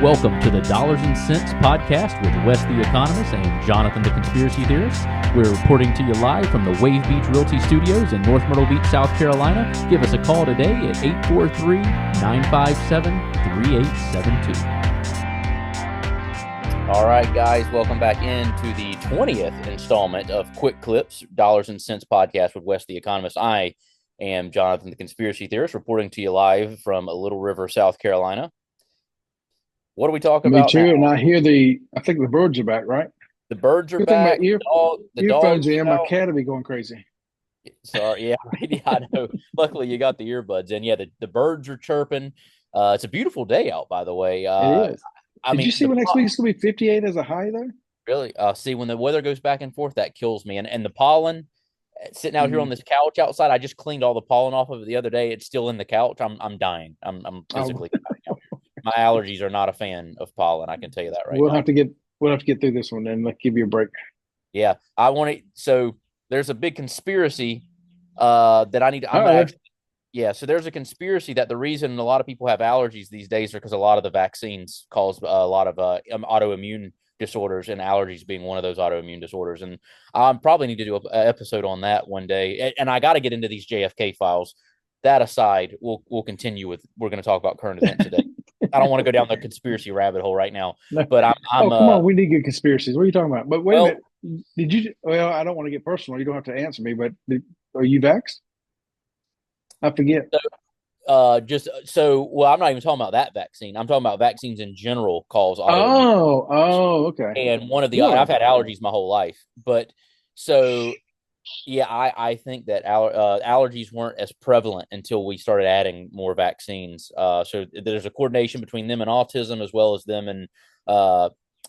Welcome to the Dollars and Cents podcast with Wes the Economist and Jonathan the Conspiracy Theorist. We're reporting to you live from the Wave Beach Realty Studios in North Myrtle Beach, South Carolina. Give us a call today at 843-957-3872. All right, guys, welcome back into the 20th installment of Quick Clips, Dollars and Cents podcast with Wes the Economist. I am Jonathan the Conspiracy Theorist, reporting to you live from Little River, South Carolina. What are we talking about Me too, now? and I think the birds are back, right? The birds are Good thing my back. The earphones dogs are are in, my out. cat will be going crazy. Sorry, yeah, right. I know. Luckily, you got the earbuds in. Yeah, the birds are chirping. It's a beautiful day out, by the way. It is. I Did you mean, see when next week it's going to be 58 as a high, though? really, see, when the weather goes back and forth, that kills me. And the pollen, sitting out here on this couch outside, I just cleaned all the pollen off of it the other day. It's still in the couch. I'm dying. I'm physically dying out here. My allergies are not a fan of pollen. I can tell you that right We'll now. have to get through this one, and let's give you a break. Yeah, I want to. So there's a big conspiracy that I need to. I'm actually. Yeah, so there's a conspiracy that the reason a lot of people have allergies these days are because a lot of the vaccines cause a lot of autoimmune disorders, and allergies being one of those autoimmune disorders. And I probably need to do an episode on that one day. And I got to get into these JFK files. That aside, we'll continue with. We're going to talk about current events today. I don't want to go down the conspiracy rabbit hole right now, No. but I'm Come on, we need good conspiracies. What are you talking about? But wait a well, minute. Did you? Well, I don't want to get personal. You don't have to answer me, but are you vaxxed? I forget. just so well, I'm not even talking about that vaccine. I'm talking about vaccines in general cause autoimmune. Okay. And one of the Really? I've had allergies my whole life, but so yeah, I think that allergies weren't as prevalent until we started adding more vaccines. So there's a coordination between them and autism as well as them and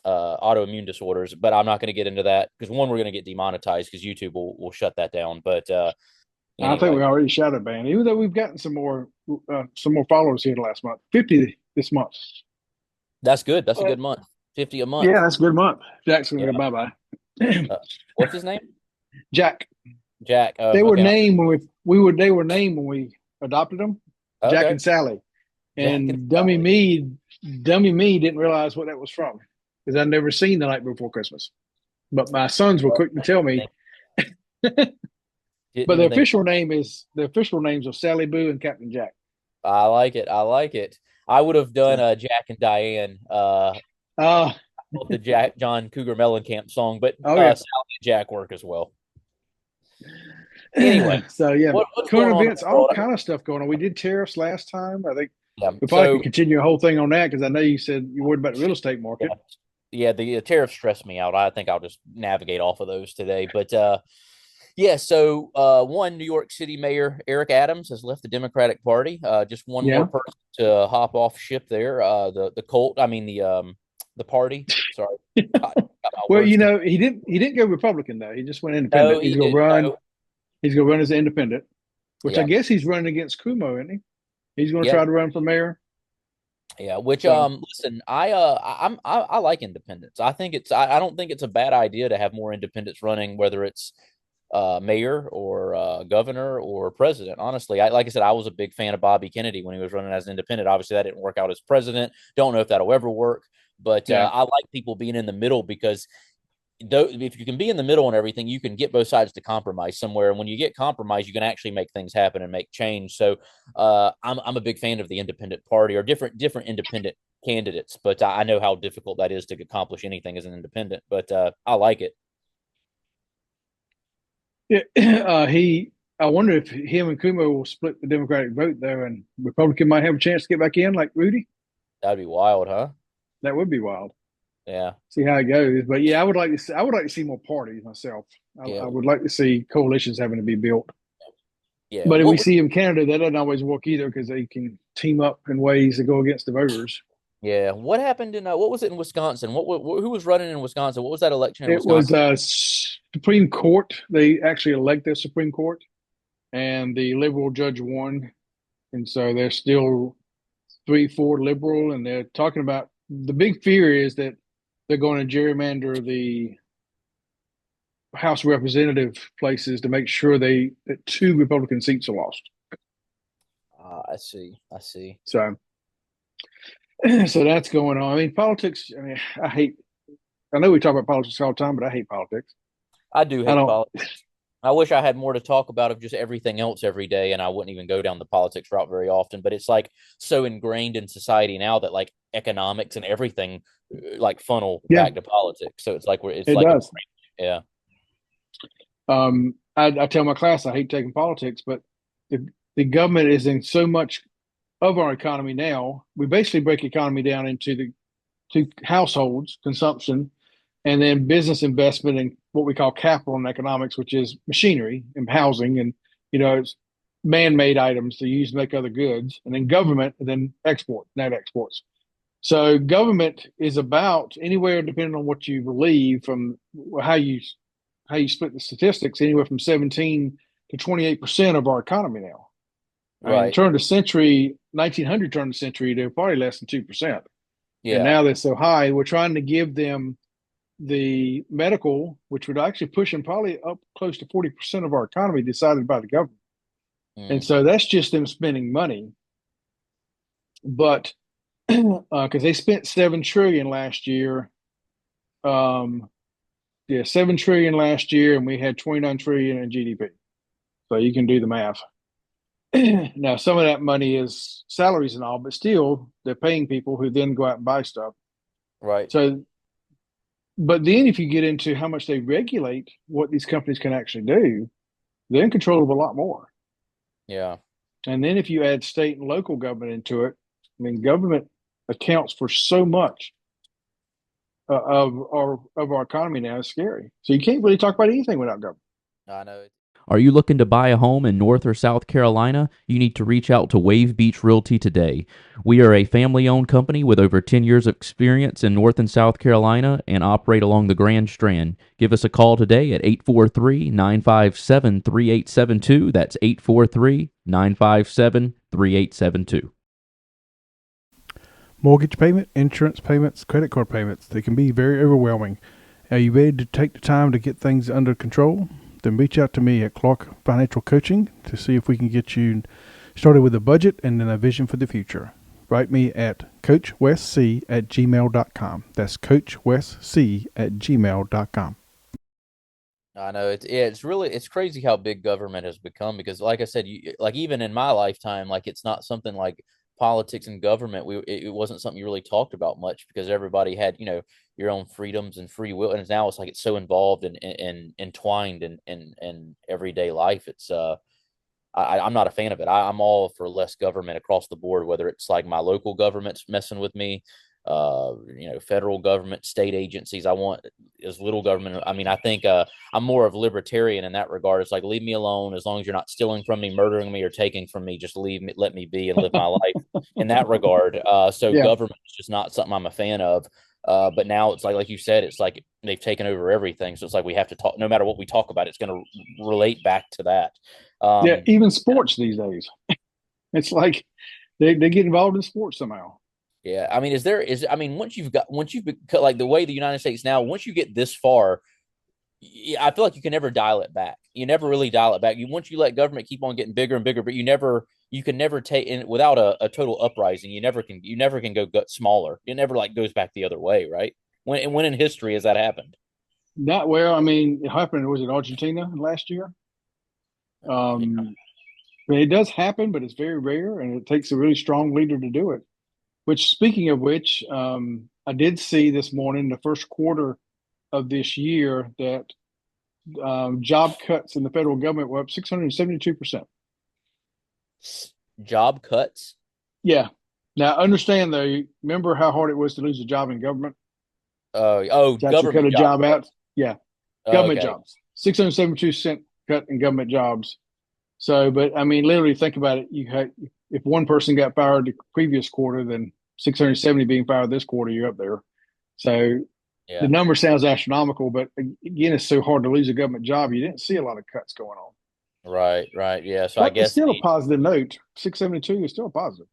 autoimmune disorders. But I'm not going to get into that because one, we're going to get demonetized because YouTube will shut that down. But I think anyway, we already shadow banned, even though we've gotten some more followers here the last month. 50 this month. that's good. That's a good month. 50 a month. Yeah, that's a good month. Jack's gonna Yeah. go bye bye. What's his name? Jack. Jack. They were Okay. named when they were named when we adopted them. Jack Okay. and Sally. Jack And and dummy Sally. me didn't realize what that was from because I'd never seen The Night Before Christmas. But my sons were quick to tell me. Didn't But even think. the official names are Sally Boo and Captain Jack. I like it. I like it. I would have done Jack and Diane, Uh the Jack John Cougar Mellencamp song, but oh yeah. Sally and Jack work as well. Anyway, So yeah, what's going current on in events, the all world? kind of stuff going on. We did tariffs last time. I think Yeah. we probably So could continue a whole thing on that because I know you said you're worried about the real estate market. yeah, the tariffs stress me out. I think I'll just navigate off of those today. But yeah, so one New York City Mayor Eric Adams has left the Democratic Party. Just one more Yeah. person to hop off ship there. The cult, I mean the party. Sorry, got my Well, words he didn't go Republican though. He just went no, independent. he didn't. No. He's gonna run as an independent, which I Yeah, guess he's running against Cuomo, isn't he? He's gonna yeah, try to run for mayor. yeah. Which So listen, I like independence. I don't think it's a bad idea to have more independents running, whether it's mayor or governor or president. Honestly, like I said, I was a big fan of Bobby Kennedy when he was running as an independent. Obviously, that didn't work out as president. Don't know if that'll ever work, but yeah. I like people being in the middle because though if you can be in the middle and everything, you can get both sides to compromise somewhere. And when you get compromise, you can actually make things happen and make change. So I'm a big fan of the independent party or different independent candidates, but I know how difficult that is to accomplish anything as an independent. But I like it. Yeah, I wonder if him and Cuomo will split the Democratic vote there, and Republican might have a chance to get back in, like Rudy. That'd be wild, huh? That would be wild. Yeah, See how it goes. But yeah, I would like to see more parties myself. yeah, I would like to see coalitions having to be built. yeah. But if we What see in Canada, that doesn't always work either because they can team up in ways to go against the voters. Yeah, what happened in what was it in Wisconsin? Who was running in Wisconsin? What was that election in It was Wisconsin? Supreme Court. They actually elect their Supreme Court, and the liberal judge won, and so they're still 3-4 liberal, and they're talking about the big fear is that they're going to gerrymander the House of Representative places to make sure that 2 Republican seats are lost. I see. So So that's going on. I mean, politics. I mean, I hate. I know we talk about politics all the time, but I hate politics. I do I hate don't. politics. I wish I had more to talk about of just everything else every day, and I wouldn't even go down the politics route very often. But it's like so ingrained in society now that like economics and everything like funnel Yeah, back to politics. So it's like it's it like does. yeah, I tell my class I hate taking politics, but the the government is in so much of our economy now. We basically break economy down into the to households consumption, and then business investment and what we call capital and economics, which is machinery and housing and it's man-made items to use to make other goods, and then government, and then export, net exports. So government is about anywhere, depending on what you believe, from how you how you split the statistics, anywhere from 17 to 28% of our economy now. I mean, right, turn the century, 1900 turn the century, they're probably less than 2%. And yeah, now they're so high, we're trying to give them the medical, which would actually push them probably up close to 40% of our economy decided by the government. And mm, so that's just them spending money. But because they spent 7 trillion last year, um, yeah, 7 trillion last year, and we had 29 trillion in GDP. So you can do the math. Now, some of that money is salaries and all, but still, they're paying people who then go out and buy stuff. right, So, but then if you get into how much they regulate what these companies can actually do, they're in control of a lot more. yeah. And then if you add state and local government into it, I mean, government accounts for so much of our economy now. It's scary. So you can't really talk about anything without government. I know it. Are you looking to buy a home in North or South Carolina? You need to reach out to Wave Beach Realty today. We are a family owned company with over 10 years of experience in North and South Carolina and operate along the Grand Strand. Give us a call today at 843 957 3872. That's 843 957 3872. Mortgage payment, insurance payments, credit card payments, they can be very overwhelming. Are you ready to take the time to get things under control? Then reach out to me at Clark Financial Coaching to see if we can get you started with a budget and then a vision for the future. Write me at coachwestc@gmail.com. That's coachwestc@gmail.com. I know it's really it's crazy how big government has become because like I said like even in my lifetime like it's not something like politics and government it wasn't something you really talked about much because everybody had your own freedoms and free will and now it's like it's so involved and entwined in everyday life it's I'm not a fan of it. I'm all for less government across the board, whether it's like my local government's messing with me, federal government, state agencies. I want as little government. I mean, I think I'm more of libertarian in that regard. It's like leave me alone as long as you're not stealing from me, murdering me, or taking from me. Just leave me, let me be, and live my life in that regard. So Yeah. government is just not something I'm a fan of. But now it's like you said, it's like they've taken over everything. So it's like we have to talk. No matter what we talk about, it's going to relate back to that. Yeah. Um, Even sports these days. It's like they get involved in sports somehow. yeah, I mean, I mean, once you've become like the way the United States now, once you get this far, I feel like you can never dial it back. You never really dial it back. Once you let government keep on getting bigger and bigger, but you can never take in without a total uprising. You never can go smaller. It never like goes back the other way, right? When in history has that happened? Not well. I mean, it happened. Was it Argentina last year? Yeah, Um, it does happen, but it's very rare, and it takes a really strong leader to do it. Which, speaking of which, I did see this morning, the first quarter of this year, that job cuts in the federal government were up 672%. job cuts. Yeah. Now, understand though, remember how hard it was to lose a job in government? To actually cut Government a job job out? cuts. Yeah. Government Okay, jobs. 672% cut in government jobs. So, but I mean, literally think about it. You had, if one person got fired the previous quarter, then 670 being fired this quarter, you're up there. So the yeah, number sounds astronomical, but again, it's so hard to lose a government job. You didn't see a lot of cuts going on. right, yeah. So I But it's guess still a positive note. 672 is still a positive.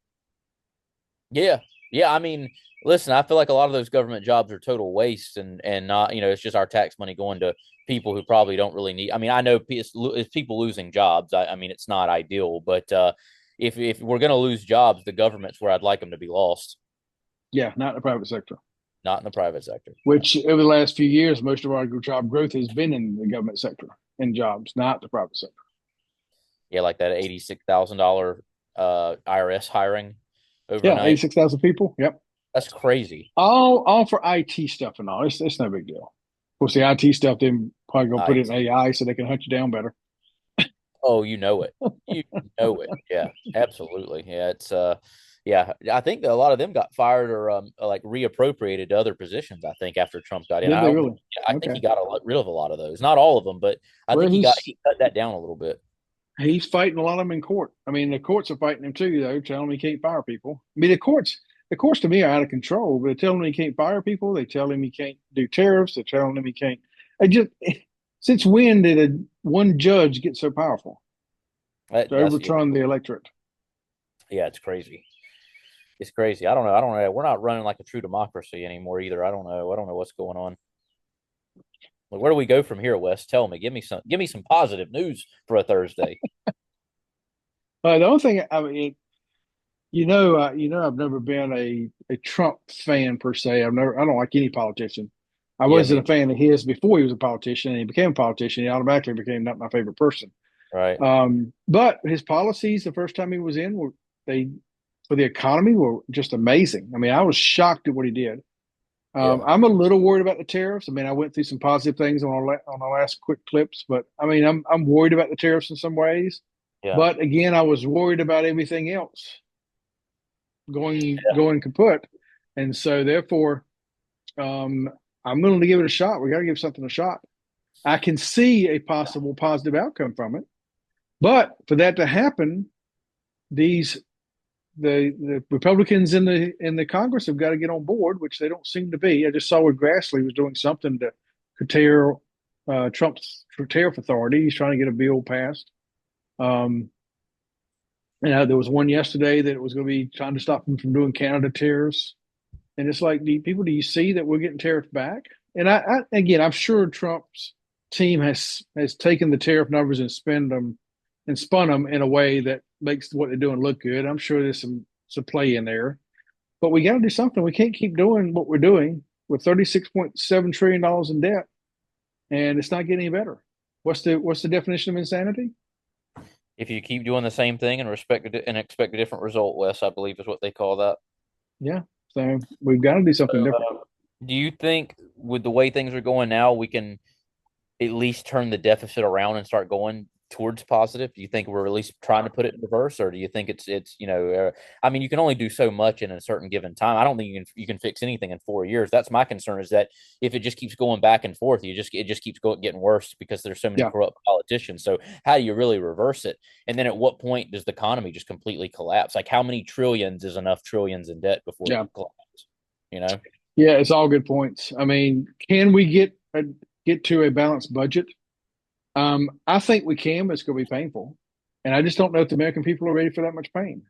yeah, yeah. I mean, listen, I feel like a lot of those government jobs are total waste, and not it's just our tax money going to people who probably don't really need. I mean, I know it's people losing jobs. I mean, it's not ideal, but if we're gonna lose jobs, the government's where I'd like them to be lost. Yeah, not in the private sector. Not in the private sector. Which over the last few years, most of our job growth has been in the government sector in jobs, not the private sector. Yeah, like that $86,000 IRS hiring Yeah, overnight. 86,000 people. Yep. That's crazy. All for IT stuff and all. It's no big deal. Of course, the IT stuff, then probably gonna put it in AI so they can hunt you down better. Oh, you know it. You know it. Yeah, absolutely. Yeah, it's yeah, I think that a lot of them got fired or like reappropriated to other positions. I think after Trump got in, Did I they don't. really? I think Okay. he got rid of a lot of those. Not all of them, but I Well, think he cut that down a little bit. he's fighting a lot of them in court. I mean, the courts are fighting him too, though, telling him he can't fire people. I mean, the courts to me are out of control. But they tell him he can't fire people. They tell him he can't do tariffs. They're telling him he can't. I just since when did one judge get so powerful to overturn the electorate? Yeah, it's crazy. It's crazy. I don't know. I don't know. We're not running like a true democracy anymore either. I don't know. I don't know what's going on. Like, where do we go from here, Wes? Tell me. Give me some positive news for a Thursday. The only thing I mean, I've never been a Trump fan per se. I don't like any politician. I Yeah, wasn't a fan of his before he was a politician, and he became a politician. He automatically became not my favorite person. right. But his policies the first time he was in they for the economy were just amazing. I mean, I was shocked at what he did. Yeah. I'm a little worried about the tariffs. I mean, I went through some positive things on our last quick clips, but I mean, I'm worried about the tariffs in some ways. Yeah. But again, I was worried about everything else going kaput, and so therefore, I'm willing to give it a shot. We got to give something a shot. I can see a possible positive outcome from it, but for that to happen, the Republicans in the Congress have got to get on board, which they don't seem to be. I just saw where Grassley was doing something to curtail Trump's tariff authority. He's trying to get a bill passed. There was one yesterday that was going to be trying to stop him from doing Canada tariffs. And it's like, do you see that we're getting tariffed back? And again, I'm sure Trump's team has taken the tariff numbers and spun them in a way that makes what they're doing look good. I'm sure there's some play in there, but we got to do something. We can't keep doing what we're doing with $36.7 trillion in debt, and it's not getting any better. What's the definition of insanity? If you keep doing the same thing and expect a different result, Wes, I believe is what they call that. Yeah. So we've got to do something different. Do you think with the way things are going now, we can at least turn the deficit around and start going towards positive? Do you think we're at least trying to put it in reverse, or do you think it's I mean, you can only do so much in a certain given time. I don't think you can fix anything in 4 years. That's my concern, is that if it just keeps going back and forth, it just keeps getting worse because there's so many corrupt politicians. So how do you really reverse it? And then at what point does the economy just completely collapse? Like, how many trillions is enough trillions in debt before it collapses? Yeah, it's all good points. I mean, can we get to a balanced budget? I think we can, but it's going to be painful. And I just don't know if the American people are ready for that much pain.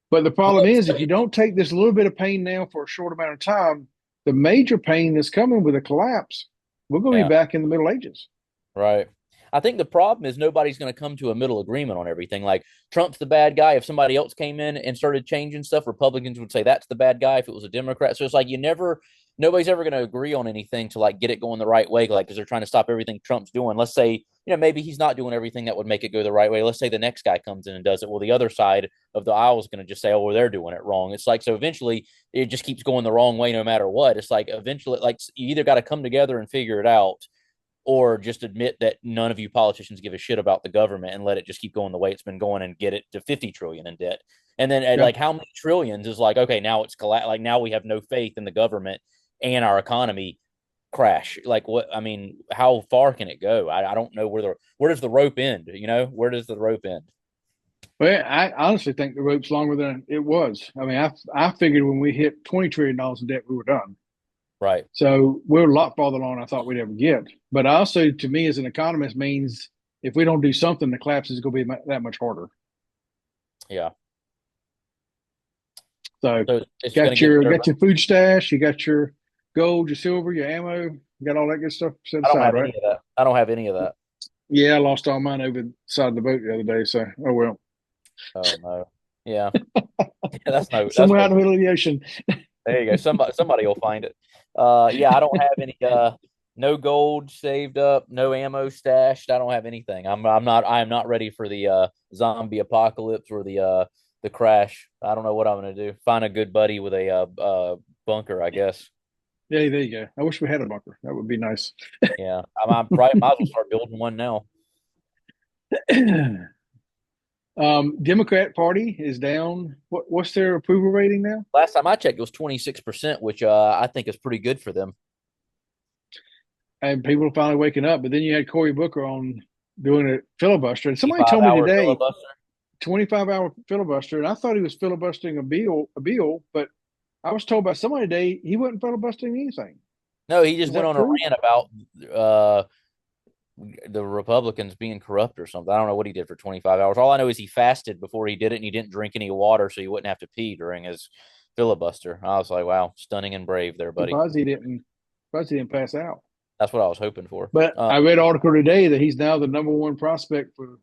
But the problem is, if you don't take this little bit of pain now for a short amount of time, the major pain that's coming with a collapse, we're going to be back in the Middle Ages. Right. I think the problem is nobody's going to come to a middle agreement on everything. Like, Trump's the bad guy. If somebody else came in and started changing stuff, Republicans would say that's the bad guy if it was a Democrat. So it's like nobody's ever going to agree on anything to like get it going the right way, like, because they're trying to stop everything Trump's doing. Let's say, maybe he's not doing everything that would make it go the right way. Let's say the next guy comes in and does it. Well, the other side of the aisle is going to just say, oh, well, they're doing it wrong. It's like, so eventually it just keeps going the wrong way no matter what. It's like, eventually, like, you either got to come together and figure it out, or just admit that none of you politicians give a shit about the government and let it just keep going the way it's been going and get it to 50 trillion in debt. And then like, how many trillions is like, okay, now it's like, now we have no faith in the government and our economy crash. Like, what, I mean, how far can it go? I don't know where does the rope end? Where does the rope end? Well, I honestly think the rope's longer than it was. I mean, I figured when we hit $20 trillion in debt, we were done. Right. So we're a lot farther along than I thought we'd ever get. But also, to me, as an economist, means if we don't do something, the collapse is going to be that much harder. Yeah. So got your food stash, you got your gold, your silver, your ammo, you got all that good stuff set aside, right? I don't have any of that. Yeah, I lost all mine over the side of the boat the other day. So, oh well. Oh no. Yeah. That's somewhere out in the middle of the ocean. There you go. Somebody will find it. Yeah, I don't have any no gold saved up, no ammo stashed. I don't have anything. I am not ready for the zombie apocalypse or the crash. I don't know what I'm gonna do. Find a good buddy with a bunker, I guess. Yeah, there you go. I wish we had a bunker. That would be nice. Yeah, I'm probably might as well start building one now. Democrat Party is down. What's their approval rating now? Last time I checked, it was 26%, which I think is pretty good for them. And people are finally waking up. But then you had Cory Booker on doing a filibuster. And somebody told me today, 25-hour filibuster. And I thought he was filibustering a bill, but I was told by somebody today he wasn't filibustering anything. No, he just went on a rant about the Republicans being corrupt or something. I don't know what he did for 25 hours. All I know is he fasted before he did it, and he didn't drink any water, so he wouldn't have to pee during his filibuster. I was like, wow, stunning and brave there, buddy. Surprised he didn't pass out. That's what I was hoping for. But I read an article today that he's now the number one prospect for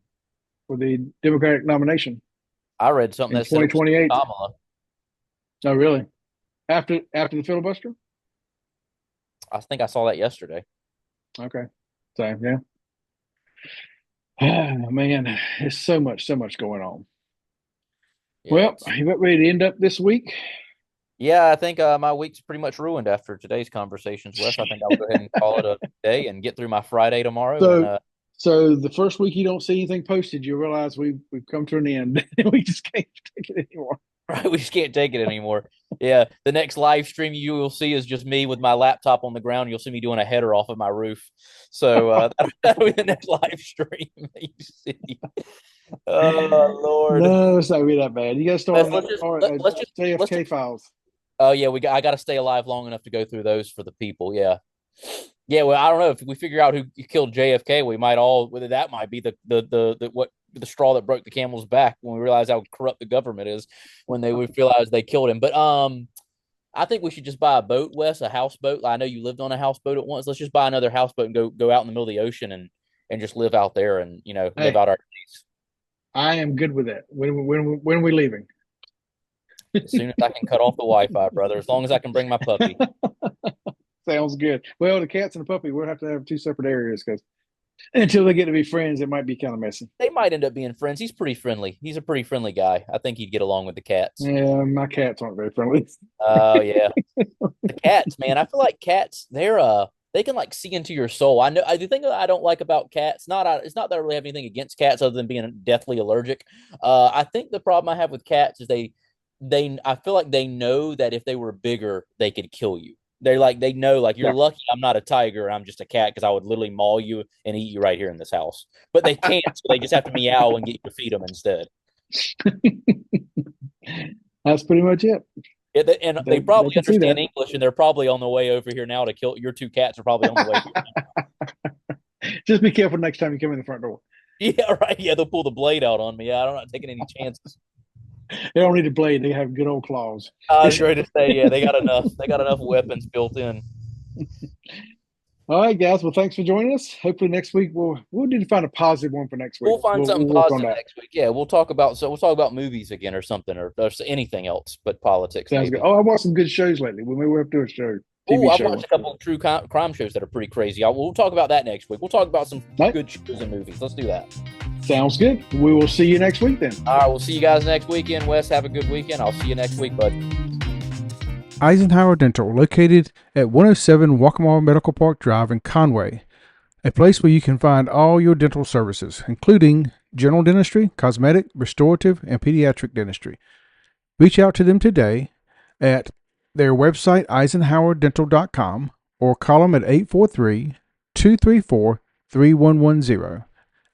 the Democratic nomination. I read something that said 2028. Kamala. Oh, really? After the filibuster? I think I saw that yesterday. Okay. So, yeah. Oh, man, there's so much going on. Yeah, well, you about ready to end up this week? Yeah, I think my week's pretty much ruined after today's conversations, Wes. I think I'll go ahead and call it a day and get through my Friday tomorrow. So the first week you don't see anything posted, you realize we've come to an end. We just can't take it anymore. Right, we just can't take it anymore. Yeah, the next live stream you will see is just me with my laptop on the ground. You'll see me doing a header off of my roof. So that'll be the next live stream that you see. Oh Lord! No, it's not really that bad. You got to start. Let's just JFK files. Oh yeah, I got to stay alive long enough to go through those for the people. Yeah. Well, I don't know if we figure out who killed JFK. We might all whether that might be the straw that broke the camel's back when we realize how corrupt the government is when they would realize they killed him. But I think we should just buy a boat, Wes, a houseboat. I know you lived on a houseboat at once. Let's just buy another houseboat and go out in the middle of the ocean and just live out there and live out our days. I am good with that. When are we leaving? As soon as I can cut off the Wi-Fi, brother. As long as I can bring my puppy. Sounds good. Well, the cats and the puppy, we'll have to have two separate areas because until they get to be friends, it might be kind of messy. They might end up being friends. He's pretty friendly. He's a pretty friendly guy. I think he'd get along with the cats. Yeah, my cats aren't very friendly. Oh yeah, the cats, man. I feel like cats. They can like see into your soul. I know. The thing that I don't like about cats, it's not that I really have anything against cats other than being deathly allergic. I think the problem I have with cats is I feel like they know that if they were bigger, they could kill you. They know, like, you're lucky I'm not a tiger. I'm just a cat because I would literally maul you and eat you right here in this house. But they can't, so they just have to meow and get you to feed them instead. That's pretty much it. Yeah, and they probably understand English, and they're probably on the way over here now to kill your two cats. Are probably on the way here. Just be careful next time you come in the front door. Yeah, right. Yeah, they'll pull the blade out on me. I'm not taking any chances. They don't need a blade. They have good old claws. I was ready to say, yeah, they got enough. They got enough weapons built in. All right, guys. Well, thanks for joining us. Hopefully next week we'll need to find a positive one for next week. We'll find something positive next week. Yeah, we'll talk about movies again or something or anything else but politics. Sounds good. Oh, I watched some good shows lately. We may have to do a show. Oh, I've watched a couple of true crime shows that are pretty crazy. We'll talk about that next week. We'll talk about some good shows and movies. Let's do that. Sounds good. We will see you next week then. All right, we'll see you guys next weekend. Wes, have a good weekend. I'll see you next week, bud. Eisenhower Dental, located at 107 Waccamaw Medical Park Drive in Conway, a place where you can find all your dental services, including general dentistry, cosmetic, restorative, and pediatric dentistry. Reach out to them today at their website, eisenhowerdental.com, or call them at 843-234-3110.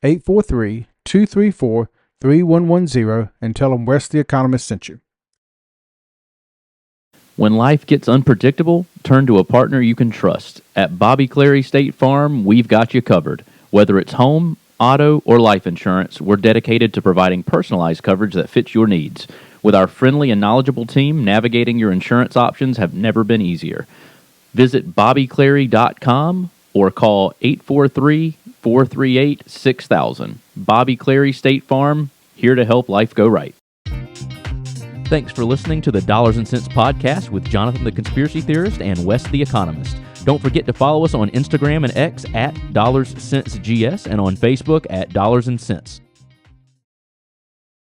843-234-3110 and tell them Wes the Economist sent you. When life gets unpredictable, turn to a partner you can trust. At Bobby Clary State Farm, we've got you covered. Whether it's home, auto, or life insurance, we're dedicated to providing personalized coverage that fits your needs. With our friendly and knowledgeable team, navigating your insurance options have never been easier. Visit bobbyclary.com or call 843-438-6000. Bobby Clary State Farm, here to help life go right. Thanks for listening to the Dollars and Cents podcast with Jonathan the Conspiracy Theorist and Wes the Economist. Don't forget to follow us on Instagram and X at DollarsCentsGS and on Facebook at Dollars and Cents.